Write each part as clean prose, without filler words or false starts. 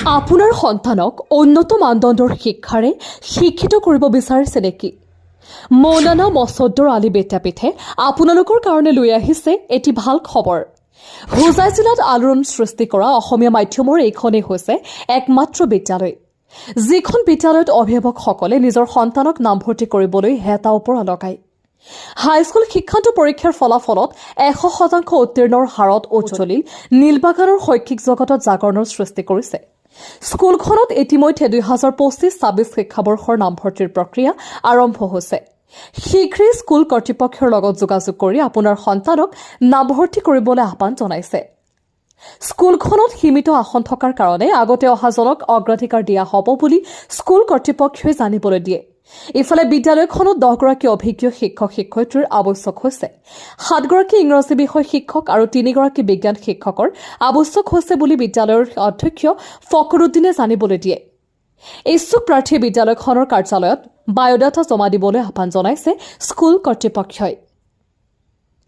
আপোনাৰ সন্তানক উন্নত মানদণ্ডৰ শিক্ষাৰে শিক্ষিত কৰিব বিচাৰিছে নেকি? মৌলানা মছদ্দৰ আলী বিদ্যাপীঠে আপোনালোকৰ কাৰণে লৈ আহিছে এটি ভাল খবৰ। হোজাই জিলাত আলোড়ন সৃষ্টি কৰা অসমীয়া মাধ্যমৰ এইখনেই হৈছে একমাত্ৰ বিদ্যালয়, যিখন বিদ্যালয়ত অভিভাৱকসকলে নিজৰ সন্তানক নামভৰ্তি কৰিবলৈ হেতা ওপৰা লগায়। হাইস্কুল শিক্ষান্ত পৰীক্ষাৰ ফলাফলত 100% উত্তীৰ্ণৰ হাৰত উজ্জ্বলিল নীলবাগানৰ শৈক্ষিক জগতত জাগৰণৰ সৃষ্টি কৰিছে। স্কুলখনত ইতিমধ্যে 2025-26 শিক্ষাবৰ্ষৰ নামভৰ্তিৰ প্ৰক্ৰিয়া আৰম্ভ হৈছে। শীঘ্ৰেই স্কুল কৰ্তৃপক্ষৰ লগত যোগাযোগ কৰি আপোনাৰ সন্তানক নামভৰ্তি কৰিবলৈ আহ্বান জনাইছে। স্কুলখনত সীমিত আসন থকাৰ কাৰণে আগতে অহাজনক অগ্ৰাধিকাৰ দিয়া হ'ব বুলি স্কুল কৰ্তৃপক্ষই জানিবলৈ দিয়ে। ইফালে বিদ্যালয়খনত 10গৰাকী অভিজ্ঞ শিক্ষক-শিক্ষয়িত্ৰীৰ আৱশ্যক হৈছে। 7গৰাকী ইংৰাজী বিষয় শিক্ষক আৰু 3গৰাকী বিজ্ঞান শিক্ষকৰ আৱশ্যক হৈছে বুলি বিদ্যালয়ৰ অধ্যক্ষ ফকৰুদ্দিনে জানিবলৈ দিয়ে। ইচ্ছুক প্ৰাৰ্থীয়ে বিদ্যালয়খনৰ কাৰ্যালয়ত বায়'ডাটা জমা দিবলৈ আহ্বান জনাইছে স্কুল কৰ্তৃপক্ষই।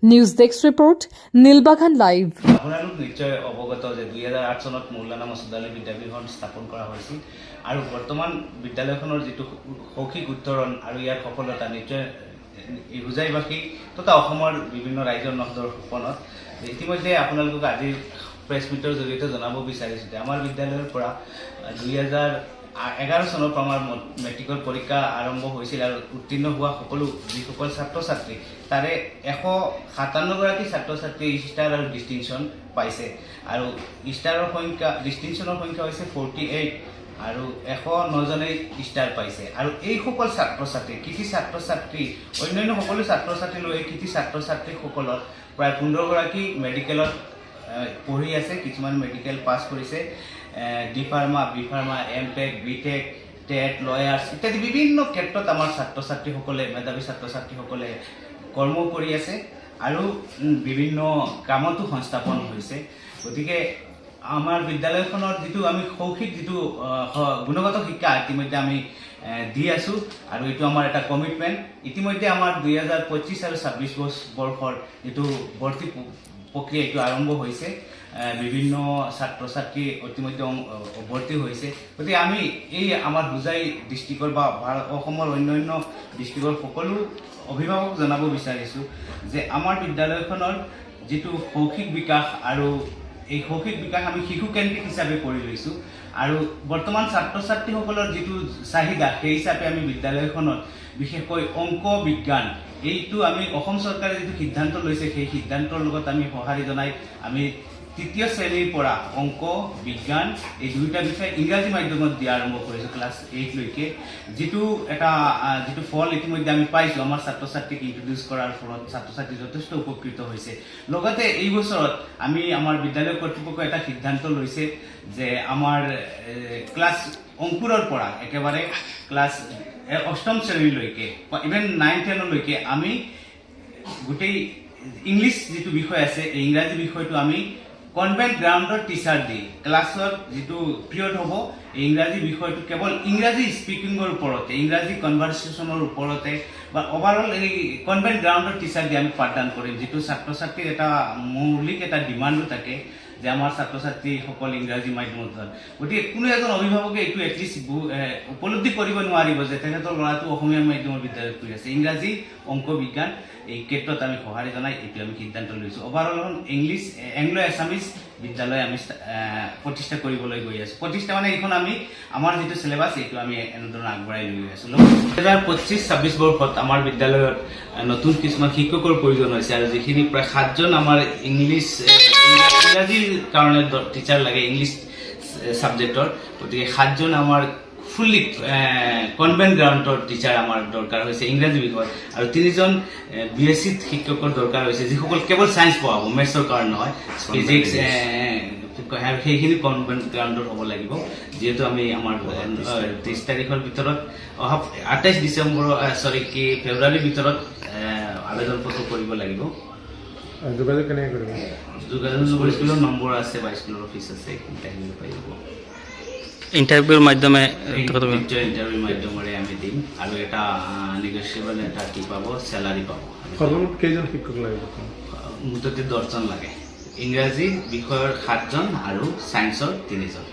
News desk report, Nilbagan live. আপোনালোক নিশ্চয় অৱগত যে 2008 চনত মৌলানা মছদ্দ আলী বিদ্যাপীঠখন স্থাপন কৰা হৈছিল আৰু বৰ্তমান বিদ্যালয়খনৰ যিটো শৈক্ষিক উত্তৰণ আৰু ইয়াৰ সফলতা নিশ্চয় হোজাইবাসী তথা অসমৰ বিভিন্ন ৰাইজৰ নজৰ সপোনত। ইতিমধ্যে আপোনালোকক আজি প্ৰেছ মিটৰ জৰিয়তে জনাব বিচাৰিছোঁ যে আমাৰ বিদ্যালয়ৰ পৰা 2011 চনৰ পৰা আমাৰ মেট্ৰিকৰ পৰীক্ষা আৰম্ভ হৈছিল আৰু উত্তীৰ্ণ হোৱা সকলো যিসকল ছাত্ৰ ছাত্ৰী তাৰে 157গৰাকী ছাত্ৰ ছাত্ৰী ষ্টাৰ আৰু ডিষ্টিংশ্যন পাইছে আৰু ষ্টাৰৰ সংখ্যা ডিষ্টিংশ্যনৰ সংখ্যা হৈছে 48 আৰু 109জনে ষ্টাৰ পাইছে। আৰু এইসকল ছাত্ৰ ছাত্ৰী কৃতি ছাত্ৰ ছাত্ৰী অন্যান্য সকলো ছাত্ৰ ছাত্ৰী লৈ কৃতি ছাত্ৰ ছাত্ৰীসকলৰ প্ৰায় 15গৰাকী মেডিকেলত পঢ়ি আছে। কিছুমান মেডিকেল পাছ কৰিছে, D pharma, B pharma, MTech, BTech, TET, lawyers ইত্যাদি বিভিন্ন ক্ষেত্ৰত আমাৰ ছাত্ৰ ছাত্ৰীসকলে মেধাৱী ছাত্ৰ ছাত্ৰীসকলে কৰ্ম কৰি আছে আৰু বিভিন্ন কামতো সংস্থাপন হৈছে। গতিকে আমাৰ বিদ্যালয়খনৰ যিটো আমি শৈক্ষিক যিটো গুণগত শিক্ষা ইতিমধ্যে আমি দি আছোঁ আৰু এইটো আমাৰ এটা কমিটমেণ্ট। ইতিমধ্যে আমাৰ 2025 আৰু 26 বৰ্ষৰ যিটো ভৰ্তি প্ৰক্ৰিয়া এইটো আৰম্ভ হৈছে। বিভিন্ন ছাত্ৰ ছাত্ৰী ইতিমধ্যে ভৰ্তি হৈছে। গতিকে আমি এই আমাৰ হোজাই ডিষ্ট্ৰিক্টৰ বা অসমৰ অন্যান্য ডিষ্ট্ৰিক্টৰ সকলো অভিভাৱক জনাব বিচাৰিছোঁ যে আমাৰ বিদ্যালয়খনৰ যিটো শৈক্ষিক বিকাশ আৰু এই শৈক্ষিক বিকাশ আমি শিশুকেন্দ্ৰিক হিচাপে কৰি লৈছোঁ আৰু বৰ্তমান ছাত্ৰ ছাত্ৰীসকলৰ যিটো চাহিদা সেই হিচাপে আমি বিদ্যালয়খনত বিশেষকৈ অংক বিজ্ঞান এইটো আমি অসম চৰকাৰে যিটো সিদ্ধান্ত লৈছে সেই সিদ্ধান্তৰ লগত আমি সঁহাৰি জনাই আমি 3য় শ্ৰেণীৰ পৰা অংক বিজ্ঞান এই দুয়োটা বিষয় ইংৰাজী মাধ্যমত দিয়া আৰম্ভ কৰিছোঁ ক্লাছ 8লৈকে। যিটো ফল ইতিমধ্যে আমি পাইছোঁ আমাৰ ছাত্ৰ ছাত্ৰীক ইণ্ট্ৰডিউচ কৰাৰ ফলত ছাত্ৰ ছাত্ৰী যথেষ্ট উপকৃত হৈছে। লগতে এই বছৰত আমি আমাৰ বিদ্যালয় কৰ্তৃপক্ষই এটা সিদ্ধান্ত লৈছে যে আমাৰ ক্লাছ অংকুৰৰ পৰা একেবাৰে ক্লাছ 8ম শ্ৰেণীলৈকে ইভেন 9-10লৈকে আমি গোটেই ইংলিছ যিটো বিষয় আছে এই ইংৰাজী বিষয়টো আমি কনভেন্ট গ্ৰাউণ্ডৰ টিচাৰ দি ক্লাছৰ যিটো পিৰিয়ড হ'ব এই ইংৰাজী বিষয়টো কেৱল ইংৰাজী স্পিকিঙৰ ওপৰতে ইংৰাজী কনভাৰ্চেশ্যনৰ ওপৰতে বা অভাৰঅল এই কনভেন্ট গ্ৰাউণ্ডৰ টিচাৰ দি আমি পাঠদান কৰিম। যিটো ছাত্ৰ ছাত্ৰীৰ এটা মৌলিক এটা ডিমাণ্ডো থাকে যে আমাৰ ছাত্ৰ ছাত্ৰীসকল ইংৰাজী মাধ্যমত। গতিকে কোনো এজন অভিভাৱকে এইটো এটলিষ্ট উপলব্ধি কৰিব নোৱাৰিব যে তেখেতৰ ল'ৰাটো অসমীয়া মাধ্যমৰ বিদ্যালয়ত পঢ়ি আছে। ইংৰাজী অংক বিজ্ঞান এই ক্ষেত্ৰত আমি সঁহাৰি জনাই এইটো আমি সিদ্ধান্ত লৈছোঁ। অভাৰঅল ইংলিছ এংলো এছামিজ বিদ্যালয় আমি প্ৰতিষ্ঠা কৰিবলৈ গৈ আছোঁ। প্ৰতিষ্ঠা মানে এইখন আমি আমাৰ যিটো চিলেবাছ এইটো আমি এনেধৰণে আগবঢ়াই লৈ আছোঁ। 2025-26 বৰ্ষত আমাৰ বিদ্যালয়ত নতুন কিছুমান শিক্ষকৰ প্ৰয়োজন হৈছে আৰু যিখিনি প্ৰায় 7জন আমাৰ ইংৰাজীৰ কাৰণে টিচাৰ লাগে ইংলিছ ছাবজেক্টৰ। গতিকে 7জন আমাৰ ফুল্লি কনভেন্ট গ্ৰাউণ্ডৰ টিচাৰ আমাৰ দৰকাৰ হৈছে ইংৰাজী বিষয়ত আৰু 3জন BSc শিক্ষকৰ দৰকাৰ হৈছে যিসকল কেৱল ছায়েন্স পঢ়াব, মেথছৰ কাৰণে নহয়, ফিজিক্স সেইখিনি কনভেন্ট গ্ৰাউণ্ডৰ হ'ব লাগিব। যিহেতু আমি আমাৰ 30 তাৰিখৰ ভিতৰত অহা 28 ফেব্ৰুৱাৰীৰ ভিতৰত আবেদন পত্ৰ কৰিব লাগিব। যোগাযোগ কেনেকৈ কৰিব? যোগাযোগ স্কুলৰ নম্বৰ আছে বা স্কুলৰ অফিচ আছে, এইখিনিতে আহিব পাৰিব। ইণ্টাৰভিউৰ মাধ্যমেৰে আমি দিম আৰু এটা নিগচিয়েবল এটা কি পাব, চেলাৰী পাব। সৰ্বমুঠ কেইজন শিক্ষক লাগিব? মুঠতে 10জন লাগে। ইংৰাজী বিষয়ৰ 7জন আৰু ছায়েন্সৰ 3জন।